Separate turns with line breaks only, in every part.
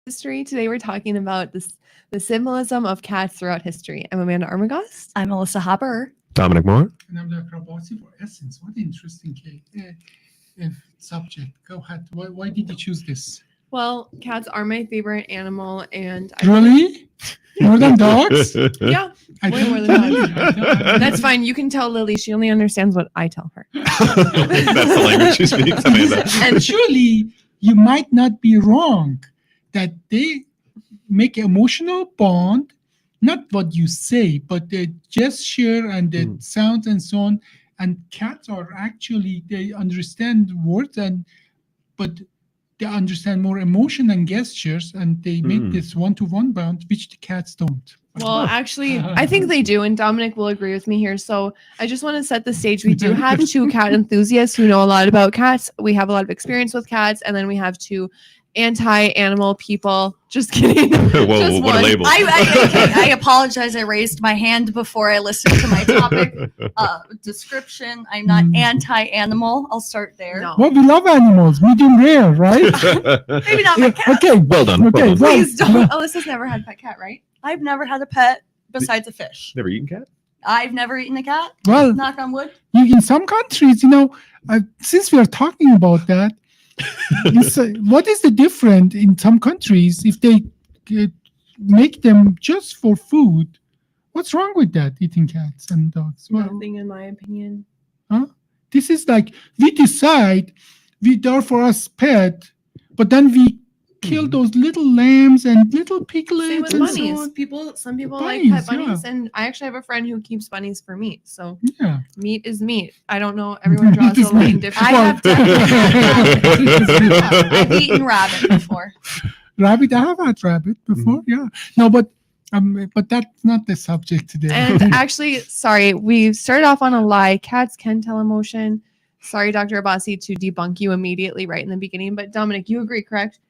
history. Today we're talking about the symbolism of cats throughout history. I'm Amanda Armagast.
I'm Melissa Haber.
Dominic Moore.
And I'm Dr. Abbasi for Essence. What an interesting subject. Go ahead. Why did you choose this?
Well, cats are my favorite animal, and
Really? More than dogs?
yeah,
I
way more
don't
than
believe
dogs.
it.
That's fine. You can tell Lily; she only understands what I tell her.
That's the language she speaks, Amanda.
And surely you might not be wrong that they make emotional bond, not what you say, but the gesture and the sounds and so on. And cats are actually, they understand words but they understand more emotion and gestures, and they make this one-to-one bond, which the cats don't.
Well, actually, I think they do, and Dominic will agree with me here. So I just want to set the stage. We do have two cat enthusiasts who know a lot about cats. We have a lot of experience with cats, and then we have two anti-animal people. Just kidding.
Whoa,
Just
what
one.
a label.
I apologize. I raised my hand before I listened to my topic description. I'm not anti-animal. I'll start there.
No.
Well, we love animals, medium rare, right?
Maybe not my cat.
Okay,
Well done.
Okay,
Well done.
well,
Please don't. Alyssa's never had a pet cat, right?
I've never had a pet besides a fish.
Never eaten cat?
I've never eaten a cat.
well,
Knock on wood.
in some countries, since we are talking about that, what is the difference in some countries if they make them just for food? What's wrong with that, eating cats and dogs? Well,
Nothing, in my opinion.
this is like we decide they're for us pet, but then we kill those little lambs and little
Same
piglets
with
and
bunnies.
so on.
Some people
Bunnies,
like pet bunnies, and I actually have a friend who keeps bunnies for meat. So
Yeah.
meat is meat. I don't know. Everyone draws
Meat is
a line
meat.
different.
I have
Well-
I've eaten rabbit before.
Rabbit, I have had rabbit before. Yeah. No, but that's not the subject today.
And actually, sorry, we started off on a lie. Cats can tell emotion. Sorry, Dr. Abbasi, to debunk you immediately right in the beginning. But Dominic, you agree, correct?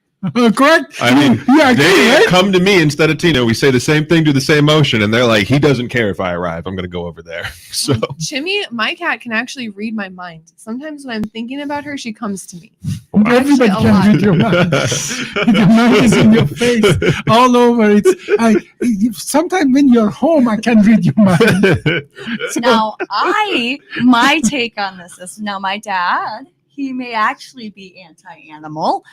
Correct?
I mean,
yeah,
they
right?
come to me instead of Tino. We say the same thing, do the same motion, and they're like, he doesn't care if I arrive. I'm going to go over there. So
Chimmy, my cat, can actually read my mind. Sometimes when I'm thinking about her, she comes to me.
Everybody
Actually, a lot.
can read your mind. The mind is in your face, all over. Sometimes when you're home, I can read your mind. So-
Now, my take on this is now my dad, he may actually be anti-animal.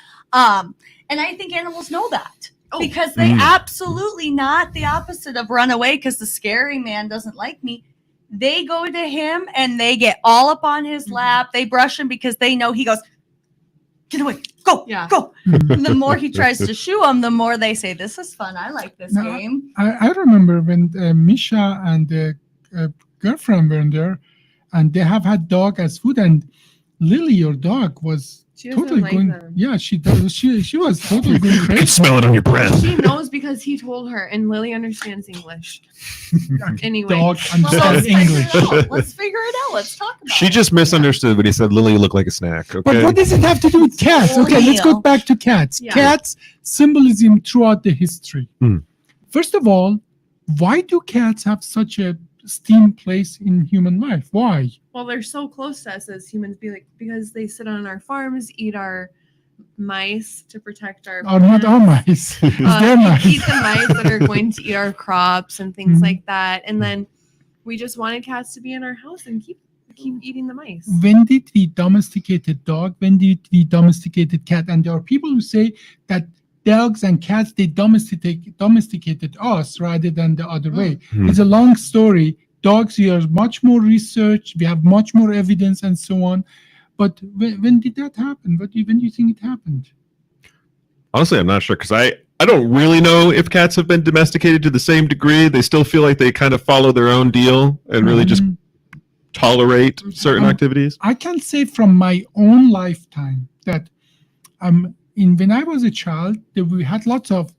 And I think animals know that because they absolutely not the opposite of run away because the scary man doesn't like me. They go to him and they get all up on his lap. They brush him because they know he goes, get away, go,
Yeah.
go. And the more he tries to shoo them, the more they say, this is fun. I like this
No,
game.
I remember when Misha and the girlfriend were there, and they have had dog as food, and Lily, your dog, was
She doesn't
totally
like
going.
them.
Yeah, she does. She was totally going
you can
crazy.
smell it on your breath.
She knows because he told her, and Lily understands English. Anyway.
Dog
Well, let's
understands
figure
English.
it out. Let's figure it out. Let's talk about
She
it.
just misunderstood when he said Lily looked like a snack.
But
Okay.
what does it have to do with cats? Okay, let's go back to cats.
Yeah.
Cats symbolism throughout the history. First of all, why do cats have such a esteemed place in human life? Why?
Well, they're so close to us as humans, because they sit on our farms, eat our mice to protect our
Or not our mice? It's their mice.
eat the mice that are going to eat our crops and things like that. And then we just wanted cats to be in our house and keep eating the mice.
When did we domesticate a dog? When did we domesticate a cat? And there are people who say that dogs and cats, they domesticated us rather than the other way. It's a long story. Dogs, we are much more research. We have much more evidence and so on. But when did that happen? When do you think it happened?
Honestly, I'm not sure because I don't really know if cats have been domesticated to the same degree. They still feel like they kind of follow their own deal and really just tolerate certain activities.
I can say from my own lifetime that when I was a child, we had lots of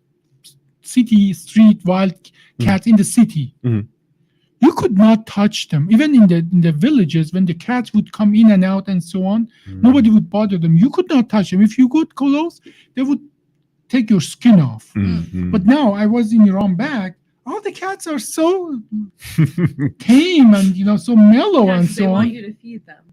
street wild cats in the city. You could not touch them. Even in the villages, when the cats would come in and out and so on, nobody would bother them. You could not touch them. If you got close, they would take your skin off. But now I was in Iran back. All the cats are so tame and so mellow and
They
so
want
on.
you to feed them.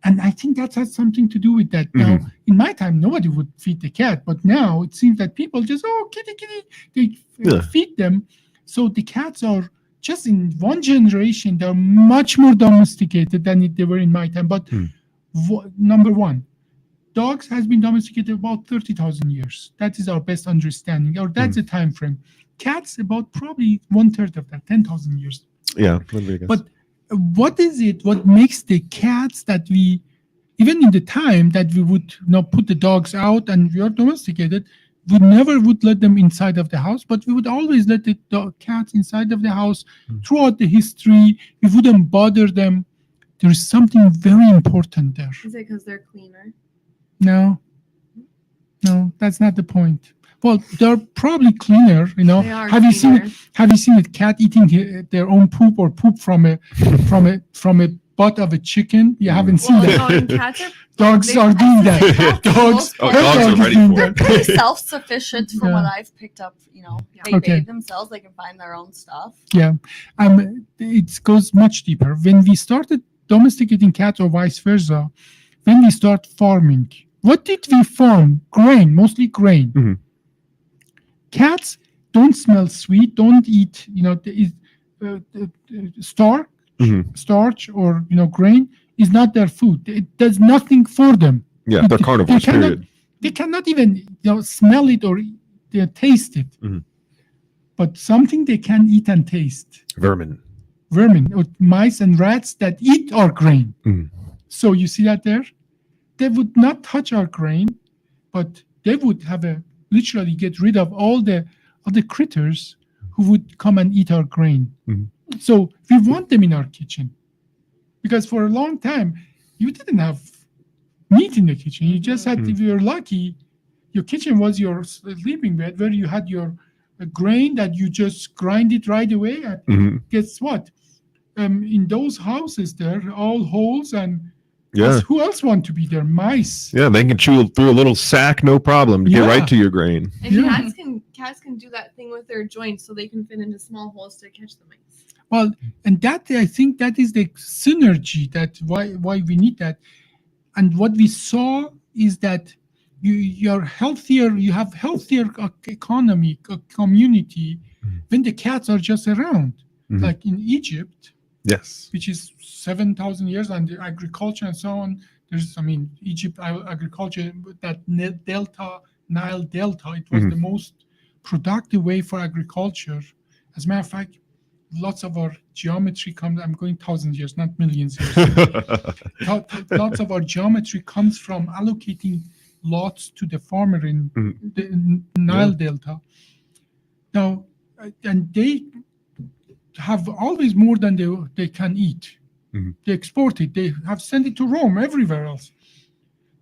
And I think that has something to do with that. Now, in my time, nobody would feed the cat, but now it seems that people just, kitty, they feed them. So the cats are just in one generation, they're much more domesticated than they were in my time. But number one, dogs has been domesticated about 30,000 years. That is our best understanding, or that's the time frame. Cats about probably 1/3 of that, 10,000 years.
Yeah.
But what is it? What makes the cats that we, even in the time that we would put the dogs out and we are domesticated, we never would let them inside of the house, but we would always let the cats inside of the house throughout the history. We wouldn't bother them. There is something very important there.
Is it because they're cleaner?
No, that's not the point. Well, they're probably cleaner, They are have
cleaner.
Have you seen a cat eating their own poop or poop from a butt of a chicken? You haven't seen that.
No, and cats are
Dogs are doing that.
Dogs are ready for
They're
it.
pretty self-sufficient from what
Yeah.
I've picked up. They
Okay.
bathe themselves. They can find their own stuff.
Yeah, it goes much deeper. When we started domesticating cats or vice versa, when we start farming, what did we farm? Grain, mostly grain. Cats don't smell sweet, don't eat, starch or, grain is not their food. It does nothing for them.
Yeah, they're carnivores, period.
They cannot even smell it or taste it. But something they can eat and taste.
Vermin,
or mice and rats that eat our grain. So you see that there? They would not touch our grain, but they would literally get rid of all the critters who would come and eat our grain. So we want them in our kitchen. Because for a long time, you didn't have meat in the kitchen. You just had, if you were lucky, your kitchen was your sleeping bed where you had your grain that you just grind it right away. And guess what? In those houses there, all holes and who else want to be there? Mice.
Yeah, they can chew through a little sack, no problem, to get right to your grain.
And cats can do that thing with their joints, so they can fit into small holes to catch the mice.
Well, and that I think that is the synergy that why we need that. And what we saw is that you're healthier, you have healthier economy, community when the cats are just around. Like in Egypt, which is 7,000 years, and the agriculture and so on. Egypt agriculture, that Nile Delta, it was the most productive way for agriculture. As a matter of fact, lots of our geometry comes, I'm going 1,000 years, not millions years. Lots of our geometry comes from allocating lots to the farmer in the Nile Delta. Now, and they have always more than they can eat. They export it. They have sent it to Rome, everywhere else.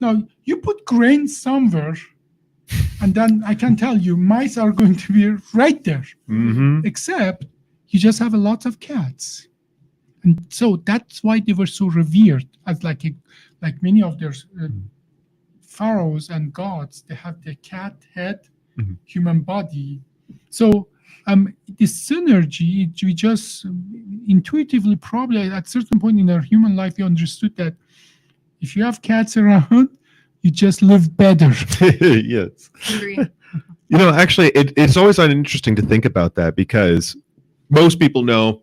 Now, you put grain somewhere, and then I can tell you, mice are going to be right there. Except you just have a lot of cats. And so that's why they were so revered as like many of their pharaohs and gods. They have the cat head, human body. So this synergy, we just intuitively, probably at a certain point in our human life, we understood that if you have cats around, you just live better.
Yes. Actually, it's always interesting to think about that, because most people know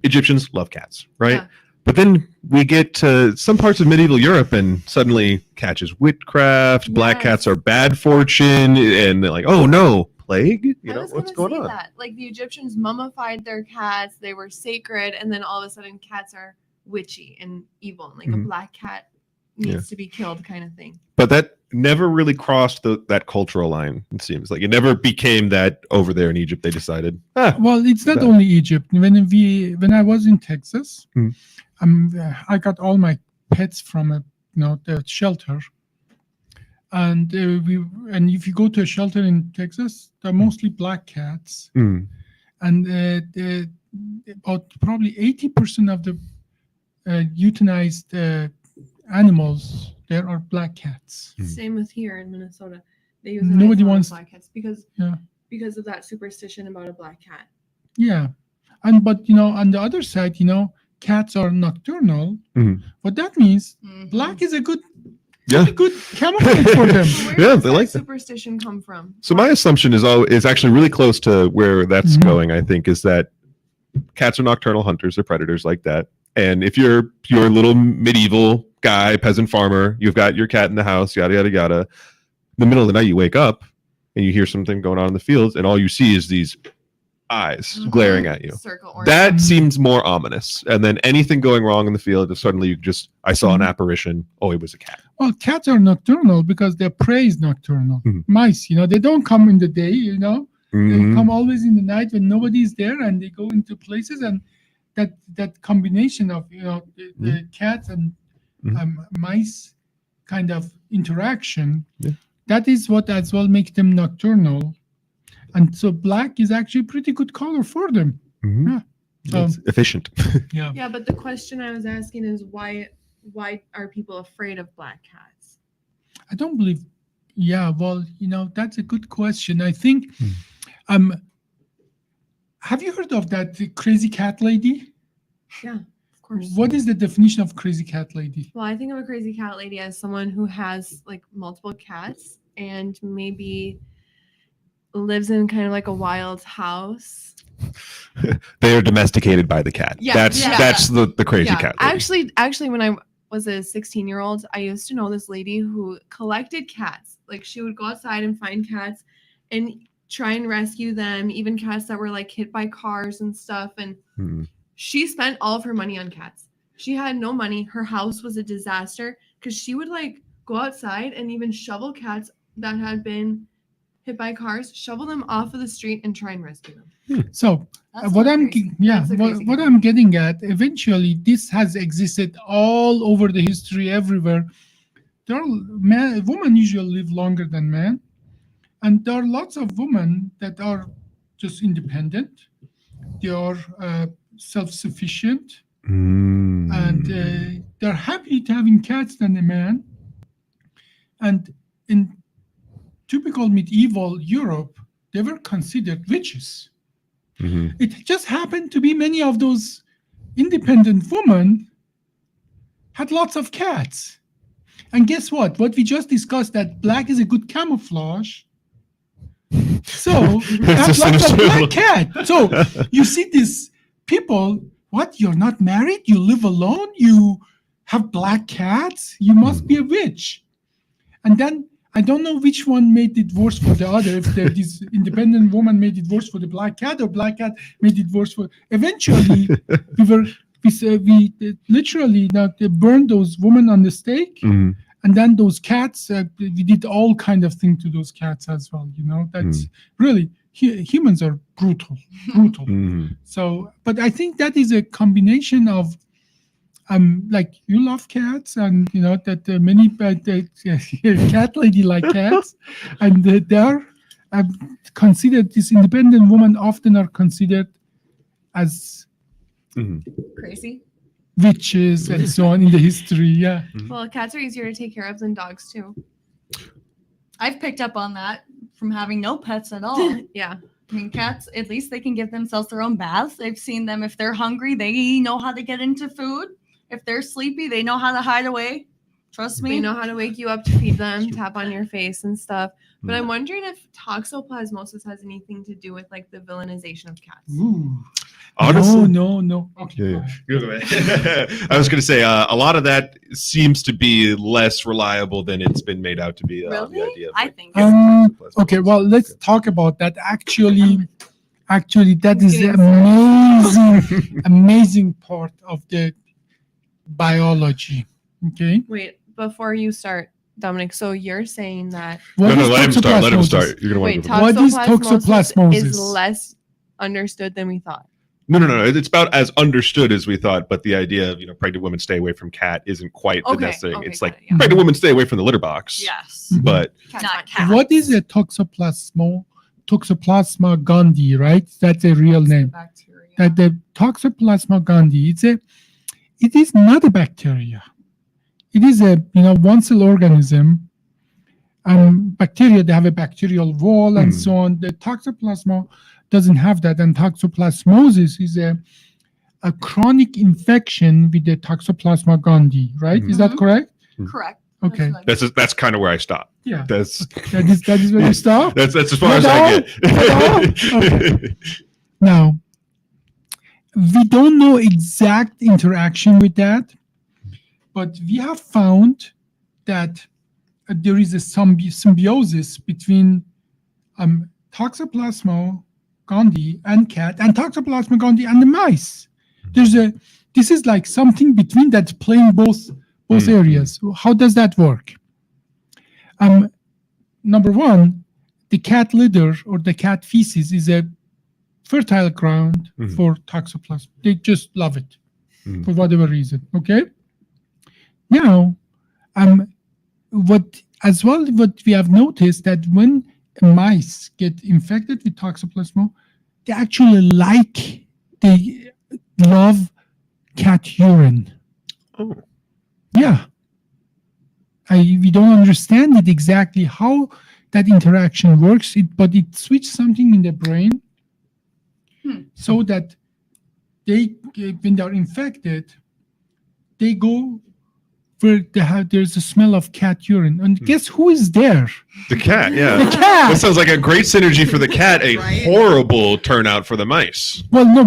Egyptians love cats, right? Yeah. But then we get to some parts of medieval Europe, and suddenly cats is witchcraft, black cats are bad fortune, and they're like, oh no, plague? What's going on?
That. Like the Egyptians mummified their cats, they were sacred, and then all of a sudden cats are witchy and evil, and like a black cat needs to be killed kind of thing.
But that never really crossed that cultural line, it seems. Like it never became that over there in Egypt they decided.
Well, it's not only Egypt. When I was in Texas, I got all my pets from the shelter. And if you go to a shelter in Texas, they're mostly black cats, and about probably 80% of the euthanized animals there are black cats.
Same with here in Minnesota. They use
nobody wants
black cats because of that superstition about a black cat.
Yeah, but on the other side, cats are nocturnal,
Mhm.
what that means,
Mhm.
black is a good
Yeah.
camouflage for them.
So where
Yeah,
does
they
that
like that.
superstition come from?
So my assumption is actually really close to where that's
Mhm.
going. I think is that cats are nocturnal hunters or predators like that. And if you're your little medieval guy, peasant farmer, you've got your cat in the house, yada yada yada. In the middle of the night, you wake up and you hear something going on in the fields, and all you see is these eyes
Mhm.
glaring at you.
Circle or
That seems more ominous. And then anything going wrong in the field, if suddenly I saw an
Mhm.
apparition. Oh, it was a cat.
Well, cats are nocturnal because their prey is nocturnal.
Mhm.
Mice, they don't come in the day, They
Mhm.
come always in the night when nobody's there, and they go into places, and that combination of the cats and mice kind of interaction,
Yeah.
that is what as well makes them nocturnal. And so black is actually a pretty good color for them.
Mhm.
Yeah. So
It's efficient.
yeah.
Yeah, but the question I was asking is why are people afraid of black cats?
I don't believe. Yeah, well, that's a good question. I think, have you heard of that crazy cat lady?
Yeah, of course.
What is the definition of crazy cat lady?
Well, I think of a crazy cat lady as someone who has like multiple cats and maybe lives in kind of like a wild house.
They are domesticated by the cat.
Yeah,
that's
yeah.
that's the crazy cat. lady.
Actually, when I was a 16-year-old, I used to know this lady who collected cats. Like she would go outside and find cats and try and rescue them, even cats that were like hit by cars and stuff. And
Mhm.
she spent all of her money on cats. She had no money. Her house was a disaster because she would like go outside and even shovel cats that had been hit by cars, shovel them off of the street and try and rescue them.
So
That's
what
not
I'm
crazy.
That's a
what,
crazy
what
cat.
I'm getting at, eventually this has existed all over the history everywhere. Women usually live longer than men, and there are lots of women that are just independent. They are self-sufficient,
Mm.
and they're happy to having cats than a man. And in typical medieval Europe, they were considered witches.
Mhm.
It just happened to be many of those independent women had lots of cats. And guess what? What we just discussed, that black is a good camouflage. So they have
It's
lots of
understandable.
black cat. So you see these people, what? You're not married? You live alone? You have black cats? You must be a witch. And then I don't know which one made it worse for the other. If this independent woman made it worse for the black cat, or black cat made it worse for. Eventually, we literally they burned those women on the stake,
Mhm.
and then those cats. We did all kind of things to those cats as well. That's really humans are brutal.
Mhm.
So, but I think that is a combination of like you love cats, and that many cat lady like cats, and they are considered, this independent women often are considered as
Mhm.
Crazy.
witches and so on in the history. Yeah.
Well, cats are easier to take care of than dogs too.
I've picked up on that from having no pets at all.
Yeah.
I mean, cats, at least they can give themselves their own baths. I've seen them, if they're hungry, they know how to get into food. If they're sleepy, they know how to hide away. Trust me.
They know how to wake you up to feed them, tap on your face and stuff. But I'm wondering if toxoplasmosis has anything to do with like the villainization of cats.
Ooh.
Honestly,
No. Okay.
Yeah. You go ahead. I was going to say a lot of that seems to be less reliable than it's been made out to be. The
Really?
idea of,
I
like,
think
Okay, well, let's talk about that. Actually, that
He's
is
getting
the amazing part of the biology. Okay.
Wait, before you start, Dominic, so you're saying that
What
No,
is
let him start. Let him
toxoplasmosis?
start. You're going
wait,
to want
What is
toxoplasmosis is
toxoplasmosis?
less understood than we thought.
No. It's about as understood as we thought, but the idea of pregnant women stay away from cat isn't quite the
Okay,
necessary.
okay,
It's
got
like
it, yeah.
pregnant women stay away from the litter box.
yes.
But
Cats
Not
fine.
cats.
What is a Toxoplasma gondii, right? That's a real name.
Bacteria.
That the Toxoplasma gondii, it is not a bacteria. It is a one cell organism. Bacteria, they have a bacterial wall and so on. The Toxoplasma doesn't have that, and toxoplasmosis is a chronic infection with the Toxoplasma gondii, right? Is that
Mhm.
correct?
Correct.
Okay.
That's kind of where I stop.
Yeah.
That's
That is where you stop.
that's as far
Not
as I
all?
get.
Now, we don't know exact interaction with that, but we have found that there is a symbiosis between Toxoplasma gondii and cat, and Toxoplasma gondii and the mice. This is like something between that's playing both areas. How does that work? Number one, the cat litter or the cat feces is a fertile ground for Toxoplasma. They just love it for whatever reason. Okay. Now, what we have noticed that when mice get infected with Toxoplasma, they love cat urine.
Oh.
Yeah. We don't understand it exactly how that interaction works, but it switches something in the brain so that when they're infected, they go where there's a smell of cat urine. And guess who is there?
The cat, yeah.
The cat!
That sounds like a great synergy for the cat, a horrible turnout for the mice.
Well, no,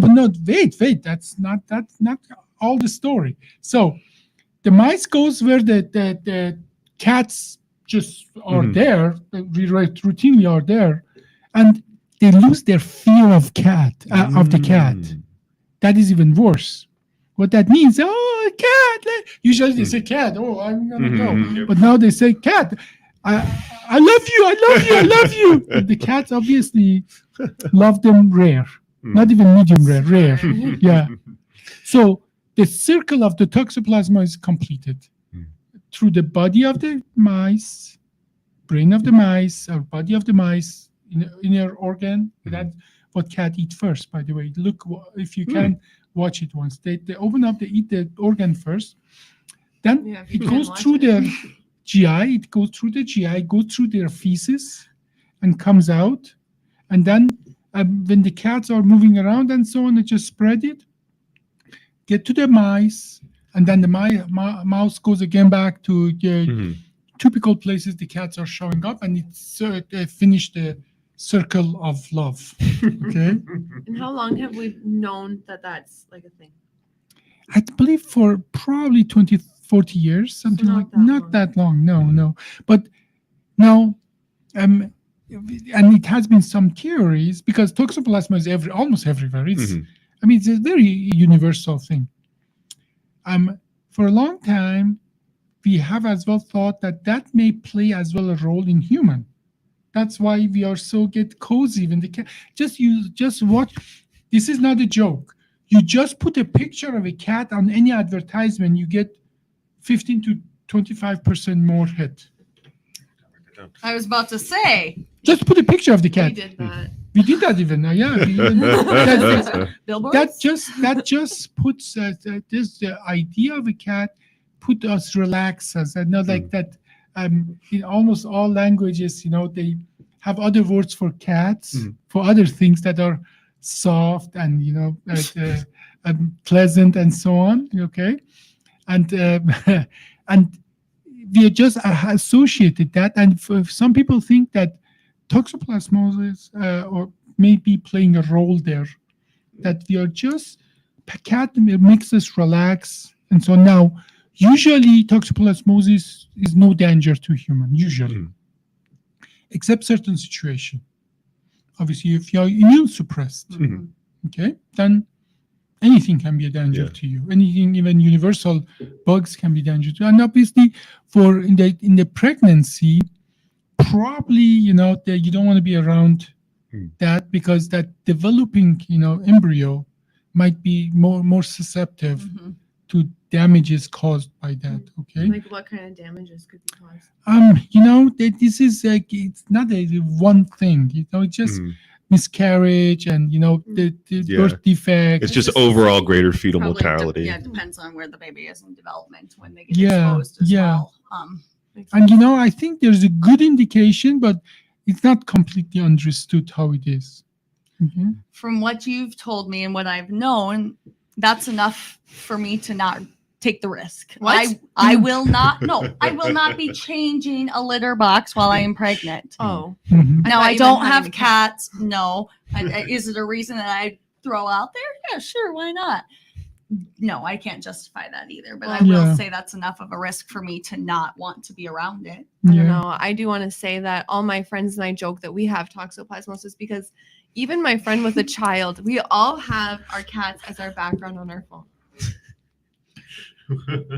wait. That's not all the story. So the mice goes where the cats just are there, routinely are there, and they lose their fear of the cat. That is even worse. What that means, oh, cat. Usually they say cat. Oh, I'm gonna go. But now they say cat. I love you. I love you. The cats obviously love them rare, not even medium rare. Yeah. So the circle of the Toxoplasma is completed through the body of the mice, brain of the mice, or body of the mice, inner organ. That's what cat eat first, by the way. Look, if you can watch it once. They open up, they eat the organ first. Then it goes through the GI. It goes through the GI, goes through their feces, and comes out. And then when the cats are moving around and so on, they just spread it, get to the mice, and then the mouse goes again back to the typical places the cats are showing up, and they finish the circle of love. Okay.
And how long have we known that that's like a thing?
I believe for probably 20, 40 years, something
not
like
that
not
long.
that long. No. But now, and it has been some theories because Toxoplasma is almost everywhere. It's it's a very universal thing. For a long time, we have as well thought that may play as well a role in human. That's why we are so get cozy when the cat. Just watch. This is not a joke. You just put a picture of a cat on any advertisement, you get 15 to 25% more hit.
I was about to say.
Just put a picture of the cat.
We did that.
We did that even.
Billboards?
That just puts the idea of a cat put us relax us and not like that. In almost all languages, they have other words for cats for other things that are soft and pleasant and so on. Okay, and and we just associated that, and some people think that toxoplasmosis or may be playing a role there. That we are just cat makes us relax, and so now. Usually, toxoplasmosis is no danger to human, usually, except certain situation. Obviously, if you are immune suppressed, okay, then anything can be a danger to you. Anything, even universal bugs can be dangerous to you. And obviously, in the pregnancy, probably you don't want to be around that because that developing embryo might be more susceptible to damages caused by that. Okay.
Like what kind of damages could be caused?
This is it's not a one thing. It's just miscarriage and the birth defect.
It's just overall greater fetal
Probably
mortality.
it depends on where the baby is in development when they get exposed as well.
And I think there's a good indication, but it's not completely understood how it is.
From what you've told me and what I've known, that's enough for me to not take the risk.
What?
I will not. No, I will not be changing a litter box while I am pregnant.
Oh,
Mhm.
Now
thought
I
you
don't
meant having
have
a cat.
cats. No. Is it a reason that I throw out there? Yeah, sure. Why not? No, I can't justify that either. But I will
Yeah.
say that's enough of a risk for me to not want to be around it.
I
Yeah.
don't know. I do want to say that all my friends and I joke that we have toxoplasmosis because even my friend with a child, we all have our cats as our background on our phone.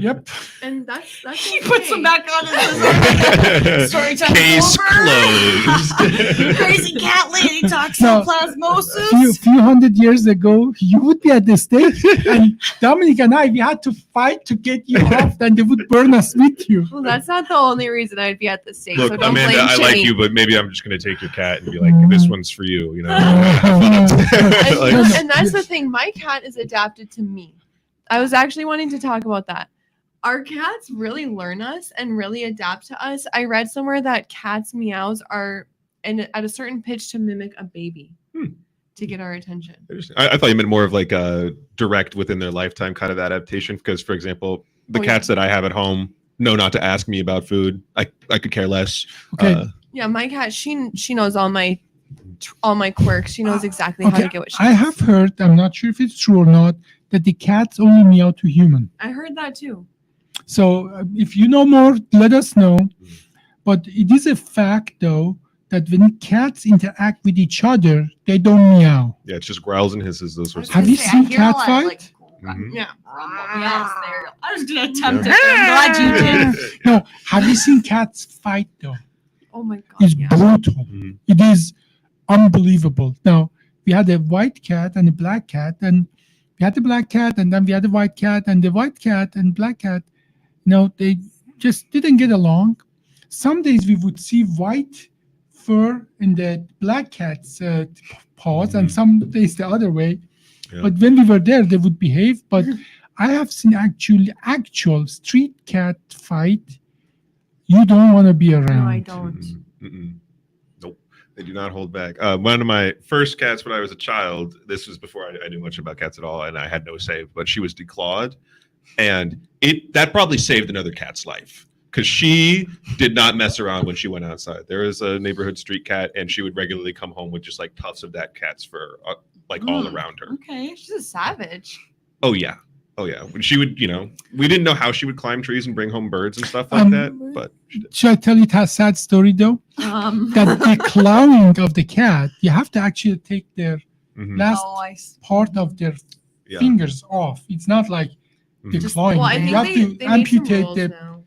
Yep.
And that's
He
okay.
puts them back on and story time
Case
over.
closed.
Crazy cat lady
Few,
toxoplasmosis.
few hundred years ago, you would be at the stage, and Dominic and I, we had to fight to get you off, and they would burn us with you.
Well, that's not the only reason I'd be at the stage.
Look,
so don't
Amanda,
blame
I like
Shimmy.
you, but maybe I'm just gonna take your cat and be like, "This one's for you." You know.
And,
Like,
and that's the thing. My cat is adapted to me. I was actually wanting to talk about that. Our cats really learn us and really adapt to us. I read somewhere that cats' meows are at a certain pitch to mimic a baby to get our attention.
I thought you meant more of like a direct within their lifetime kind of adaptation. Because, for example, the
Oh,
cats that I have at home know not to ask me about food. I could care less.
Okay.
Yeah, my cat, she knows all my quirks. She knows exactly how to get what she
I
wants.
have heard, I'm not sure if it's true or not, that the cats only meow to human.
I heard that too.
So if you know more, let us know. But it is a fact, though, that when cats interact with each other, they don't meow.
Yeah, it's just growls and hisses. Those sorts of
Have you
things.
seen cat fight?
Mhm.
Yeah.
Yes, there. I was gonna attempt it. I'm glad you did.
No, have you seen cats fight, though?
Oh my god.
It's
Yeah.
brutal.
Mhm.
It is unbelievable. Now, we had a white cat and a black cat, and we had the black cat, and then we had the white cat, and the white cat and black cat, they just didn't get along. Some days we would see white fur in the black cat's paws, and some days the other way.
Yeah.
But when we were there, they would behave. But I have seen actual street cat fight. You don't want to be around.
No, I don't.
Mm-mm. Nope, they do not hold back. One of my first cats when I was a child, this was before I knew much about cats at all, and I had no say, but she was declawed, and that probably saved another cat's life because she did not mess around when she went outside. There was a neighborhood street cat, and she would regularly come home with just like tufts of that cat's fur, all around her.
Okay.
She's a savage.
Oh yeah. When she would, we didn't know how she would climb trees and bring home birds and stuff like that, but she did.
Should I tell you a sad story, though? That the clawing of the cat, you have to actually take their
Mhm.
last
Oh, I see.
part of their
Yeah.
fingers off. It's not like the
Mhm.
clawing.
Well, I
you
think
have
they
to
made some
amputate
rules
the.
now.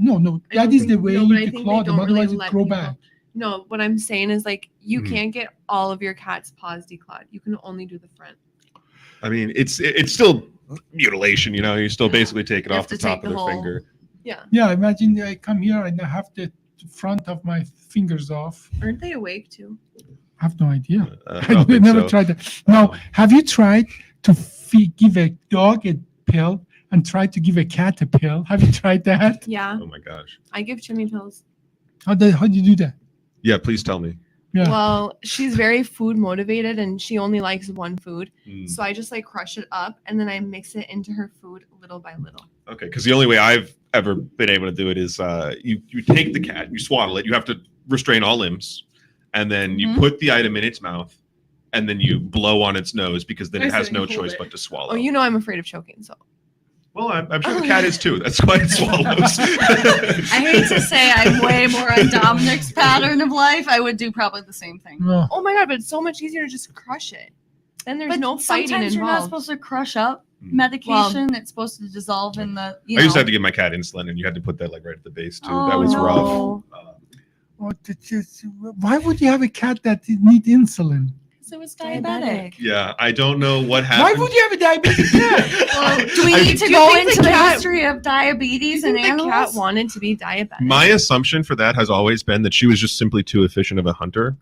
No,
I
that
don't
is
think-
the way
no, but I
you
think
claw
they
them.
don't really
Otherwise, it
let
grow
people-
back.
No, what I'm saying is like you
Mhm.
can't get all of your cat's paws declawed. You can only do the front.
I mean, it's still mutilation, you still basically take it
You
off
have
the
to
top
take
of
the
the
whole-
finger.
Yeah, imagine I come here and I have the front of my fingers off.
Aren't they awake too?
I have no idea.
I don't
I
think
never
so.
tried that. Now, have you tried to give a dog a pill and try to give a cat a pill? Have you tried that?
Yeah,
Oh my gosh.
I give Jimmy pills.
How do you do that?
Yeah, please tell me.
Yeah.
Well, she's very food motivated and she only likes one food.
Mm.
So I just like crush it up and then I mix it into her food little by little.
Okay, because the only way I've ever been able to do it is you take the cat, you swaddle it, you have to restrain all limbs, and then you
Mhm.
put the item in its mouth, and then you blow on its nose because then
I
it has
see,
no
hold
choice
it.
but to swallow.
Oh, you know I'm afraid of choking, so.
Well, I'm sure the cat is too. That's why it swallows.
I hate to say I'm way more on Dominic's pattern of life. I would do probably the same thing.
No.
Oh my god, but it's so much easier to just crush it. Then there's
But
no fighting
sometimes you're not
involved.
supposed to crush up
Mm.
medication. It's supposed to dissolve in the.
I used to
know.
have to give my cat insulin, and you had to put that like right at the base too. that
Oh,
was
no.
rough.
Why would you have a cat that need insulin?
Because it was diabetic.
Yeah, I don't know what
Why
happened.
would you have a diabetic cat?
Well, do we
I-
need to
Do you
go
think
into
the
the
cat-
history of diabetes
Do you
and
think the cat
animals?
wanted to be diabetic?
My assumption for that has always been that she was just simply too efficient of a hunter,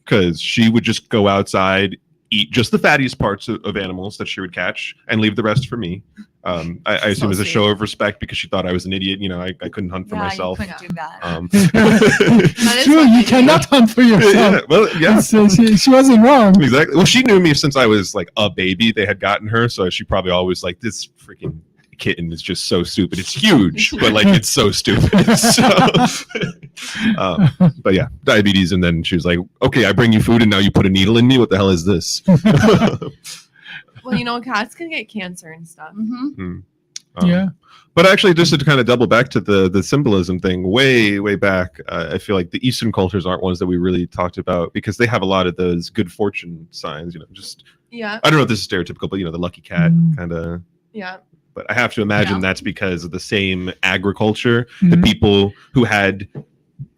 because she would just go outside, eat just the fattiest parts of animals that she would catch and leave the rest for me. I assume as a show of respect because she thought I was an idiot. I couldn't hunt for myself.
You couldn't do that.
Sure, you cannot hunt for yourself.
Yeah, well, yeah.
So she wasn't wrong.
Exactly. Well, she knew me since I was like a baby. They had gotten her, so she probably always like, this freaking kitten is just so stupid. It's huge, but like it's so stupid. So, but yeah, diabetes. And then she was like, "Okay, I bring you food, and now you put a needle in me. What the hell is this?"
Well, cats can get cancer and stuff.
Yeah.
But actually, just to kind of double back to the symbolism thing, way back, I feel like the Eastern cultures aren't ones that we really talked about because they have a lot of those good fortune signs. Just
Yeah.
I don't know if this is stereotypical, but the lucky cat kind of.
Yeah.
But I have to imagine that's because of the same agriculture.
Mhm.
The people who had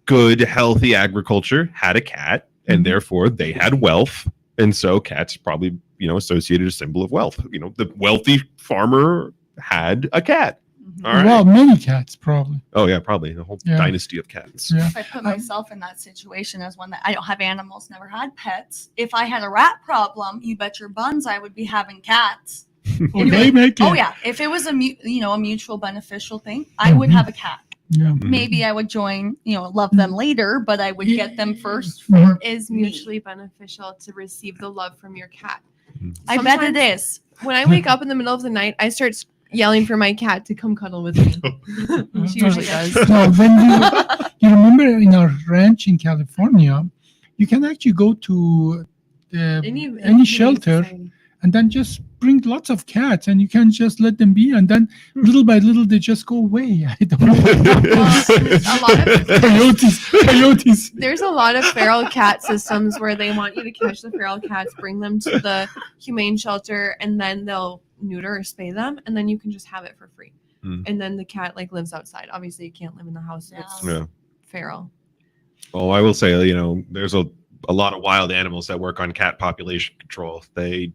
good, healthy agriculture had a cat, and therefore they had wealth. And so cats probably, associated a symbol of wealth. The wealthy farmer had a cat. All right.
Well, many cats probably.
Oh yeah, probably a whole dynasty of cats.
Yeah.
If I put myself in that situation as one that I don't have animals, never had pets. If I had a rat problem, you bet your buns I would be having cats.
Oh, they make it.
Oh yeah, if it was a mutual beneficial thing, I would have a cat.
Yeah.
Maybe I would join, love them later, but I would get them first.
Mhm.
It is mutually beneficial to receive the love from your cat.
I bet it
Sometimes
is.
When I wake up in the middle of the night, I start yelling for my cat to come cuddle with me. She usually does.
So when you remember in our ranch in California, you can actually go to any shelter and then just bring lots of cats and you can just let them be and then little by little they just go away. I don't know.
A lot of
Coyotes.
There's a lot of feral cat systems where they want you to catch the feral cats, bring them to the humane shelter, and then they'll neuter or spay them, and then you can just have it for free. And then the cat lives outside. Obviously, it can't live in the house if it's feral.
Well, I will say, there's a lot of wild animals that work on cat population control. They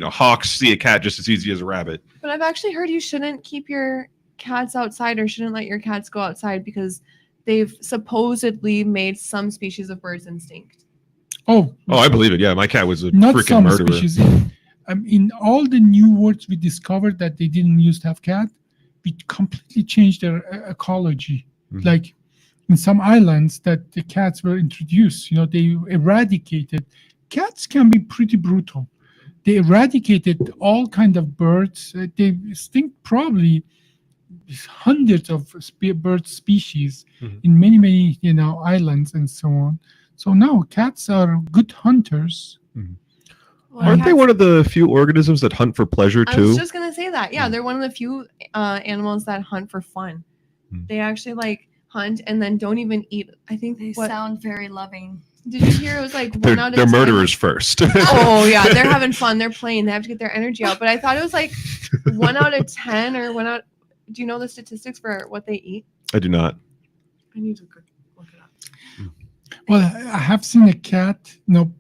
hawks see a cat just as easy as a rabbit.
But I've actually heard you shouldn't keep your cats outside or shouldn't let your cats go outside because they've supposedly made some species of birds extinct.
Oh,
I believe it. Yeah, my cat was a
not
freaking
some
murderer.
species. In all the new words we discovered that they didn't used to have cat, we completely changed their ecology.
Mhm.
Like in some islands that the cats were introduced, they eradicated. Cats can be pretty brutal. They eradicated all kind of birds. They extinct probably hundreds of bird species in many islands and so on. So now cats are good hunters.
Well,
Aren't they
cats-
one of the few organisms that hunt for pleasure
I
too?
was just gonna say that. Yeah, they're one of the few animals that hunt for fun. They actually hunt and then don't even eat. I think
They
what
sound very loving.
did you hear? It was like
They're,
1 out of
they're
10.
murderers first.
Oh yeah, they're having fun. They're playing. They have to get their energy out. But I thought it was like 1 out of 10 or 1 out. Do you know the statistics for what they eat?
I do not.
I need to look it up.
Well, I have seen a cat,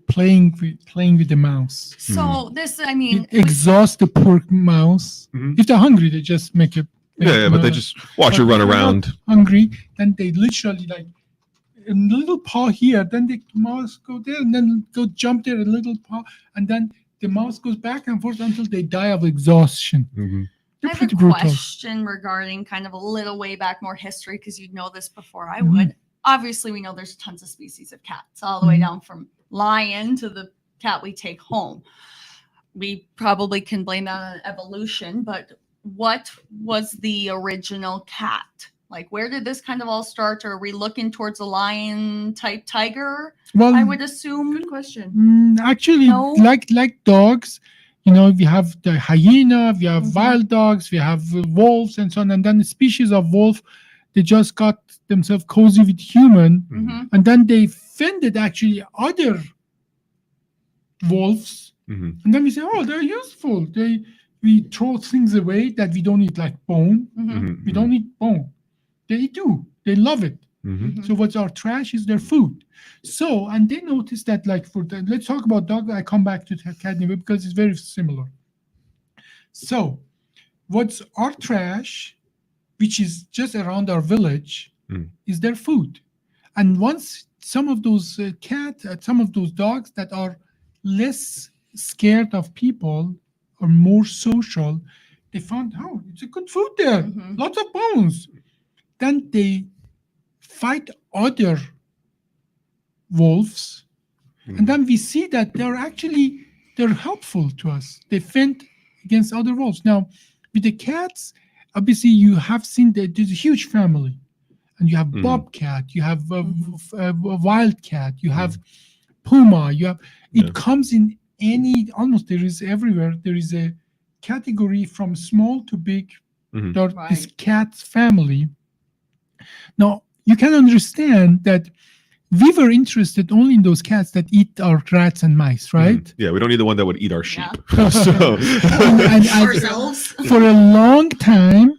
playing with the mouse.
So this,
It exhausts the poor mouse.
Mhm.
If they're hungry, they just make it.
Yeah, but they just watch her
But
run
if they're not
around.
hungry, then they literally a little paw here, then the mouse go there, and then go jump there, a little paw, and then the mouse goes back and forth until they die of exhaustion.
Mhm.
I
They're
have
pretty
a
brutal.
question regarding kind of a little way back more history because you'd know this before I
Mhm.
would. Obviously, we know there's tons of species of cats, all the way
Mhm.
down from lion to the cat we take home. We probably can blame that on evolution, but what was the original cat? Like, where did this kind of all start? Or are we looking towards a lion type tiger?
Well,
I would assume.
Good question.
actually,
No.
like dogs, we have the hyena, we have
Mhm.
wild dogs, we have wolves, and so on. And then the species of wolf, they just got themselves cozy with human,
Mhm.
and then they offended actually other wolves.
Mhm.
And then we say, oh, they're useful. We throw things away that we don't eat, like bone.
Mhm.
Mhm.
We don't eat bone. They do. They love it.
Mhm.
So what's our trash is their food. So, and they noticed that let's talk about dog. I come back to cat anyway because it's very similar. So what's our trash, which is just around our village, is their food. And once some of those some of those dogs that are less scared of people or more social, they found, oh, it's a good food there,
Mhm.
lots of bones. Then they fight other wolves, and then we see that they're helpful to us. They fend against other wolves. Now, with the cats, obviously you have seen that there's a huge family, and you have
Mhm.
bobcat, you have a wildcat, you have puma, you have. It
Yeah.
comes in almost there is everywhere. There is a category from small to big.
Mhm.
There is
Right.
cat family. Now you can understand that we were interested only in those cats that eat our rats and mice, right?
Mhm. Yeah, we don't need the one that would eat our sheep.
Yeah.
So,
And
Ourselves.
for a long time,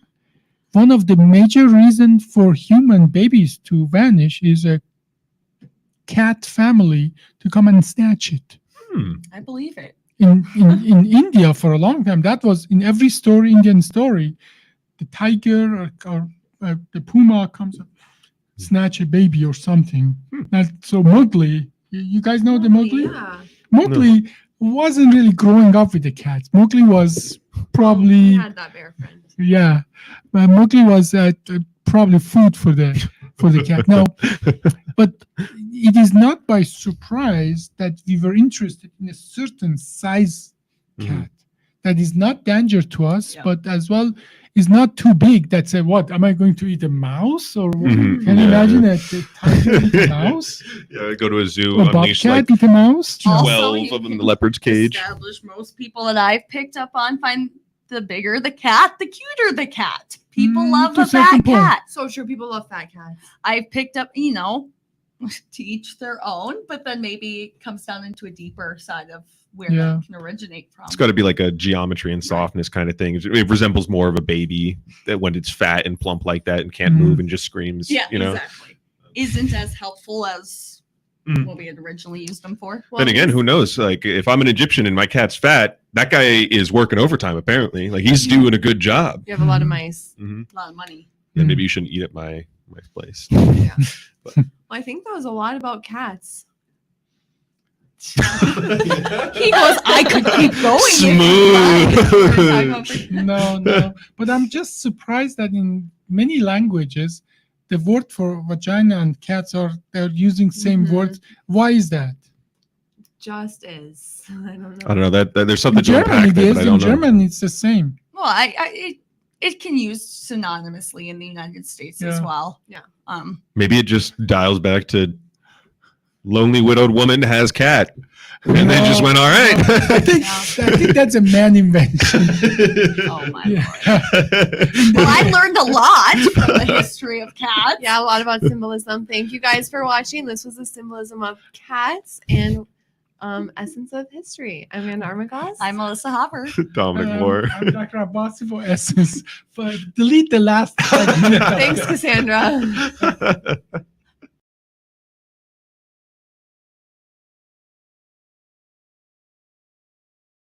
one of the major reasons for human babies to vanish is a cat family to come and snatch it.
hmm.
I believe it.
In India, for a long time, that was in every story, Indian story. The tiger or the puma comes up, snatch a baby or something. So Mowgli, you guys know the Mowgli?
Yeah.
Mowgli wasn't really growing up with the cats. Mowgli was
He
probably,
had that bear friend.
yeah, but Mowgli was probably food for the cat. Now, but it is not by surprise that we were interested in a certain size cat that is not danger to us,
Yeah.
but as well is not too big. That say, what am I going to eat a mouse or what?
Mhm.
Can you
Yeah,
imagine
yeah.
a tiger eat a mouse?
Yeah, go to a zoo,
Or
unleash
bobcat
like
eat a mouse? No.
Also,
12
you
of them in the
can
leopard's cage.
Establish most people that I've picked up on find the bigger the cat, the cuter the cat. People love
to
a
a certain
fat
point.
cat.
So true. People love fat cats.
I've picked up, to each their own, but then maybe it comes down into a deeper side of where
Yeah.
that can originate from.
It's got to be like a geometry and softness kind of thing. It resembles more of a baby that when it's fat and plump like that and can't
Mhm.
move and just screams.
Yeah,
you know.
exactly. Isn't as helpful as
Mm.
what we had originally used them for.
Well,
Then again, who knows? Like, if I'm an Egyptian and my cat's fat, that guy is working overtime. Apparently, like he's doing a good job.
you have a lot of mice.
Mm-hmm.
A lot of money.
And
Mm.
maybe you shouldn't eat at my place.
Yeah. Well, I think that was a lot about cats.
He goes, I could keep going. if you'd like." We're gonna talk about
Smooth.
No. But I'm just surprised that in many languages, the word for vagina and cats they're using same
Mhm.
words. Why is that?
Just is. I don't know.
I don't know that there's
In
something to
German
unpack
it
there,
is.
but I
In
don't know.
German it's the same.
Well, it can use synonymously in the United States as
Yeah.
well.
Yeah.
Maybe it just dials back to lonely widowed woman has cat, and they just
No,
went all right.
I think that's a man invention.
Oh my
Yeah.
lord. Well, I learned a lot from the history of cats.
Yeah, a lot about symbolism. Thank you guys for watching. This was the symbolism of cats and essence of history. I'm Anna Armagoss.
I'm Melissa Hopper.
Dominic Moore.
I'm Dr. Abbasi for Essence. But delete the last segment.
Thanks, Cassandra.